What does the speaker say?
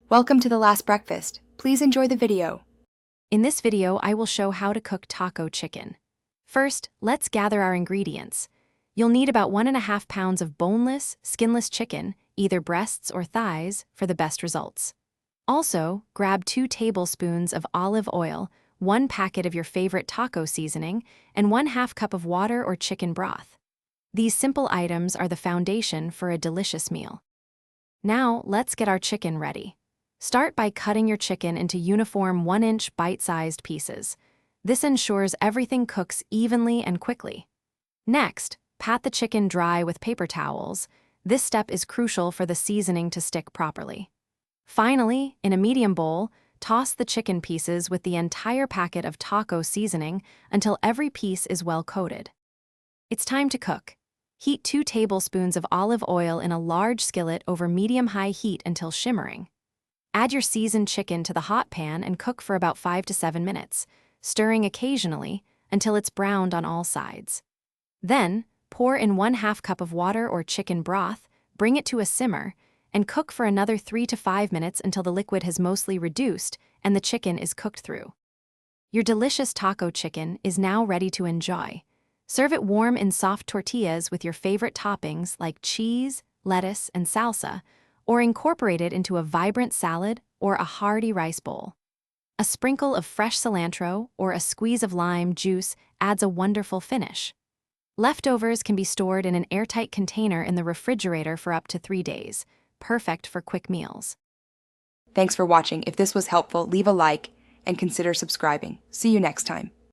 Welcome to The Last Breakfast. Please enjoy the video. In this video, I will show how to cook taco chicken. First, let's gather our ingredients. You'll need about 1.5 pounds of boneless, skinless chicken, either breasts or thighs, for the best results. Also, grab 2 tablespoons of olive oil, 1 packet of your favorite taco seasoning, and 1/2 cup of water or chicken broth. These simple items are the foundation for a delicious meal. Now, let's get our chicken ready. Start by cutting your chicken into uniform 1-inch bite-sized pieces. This ensures everything cooks evenly and quickly. Next, pat the chicken dry with paper towels. This step is crucial for the seasoning to stick properly. Finally, in a medium bowl, toss the chicken pieces with the entire packet of taco seasoning until every piece is well coated. It's time to cook. Heat 2 tablespoons of olive oil in a large skillet over medium-high heat until shimmering. Add your seasoned chicken to the hot pan and cook for about 5 to 7 minutes, stirring occasionally until it's browned on all sides. Then, pour in 1/2 cup of water or chicken broth, bring it to a simmer, and cook for another 3 to 5 minutes until the liquid has mostly reduced and the chicken is cooked through. Your delicious taco chicken is now ready to enjoy. Serve it warm in soft tortillas with your favorite toppings like cheese, lettuce, and salsa, or incorporate it into a vibrant salad or a hearty rice bowl. A sprinkle of fresh cilantro or a squeeze of lime juice adds a wonderful finish. Leftovers can be stored in an airtight container in the refrigerator for up to 3 days, perfect for quick meals. Thanks for watching. If this was helpful, leave a like and consider subscribing. See you next time.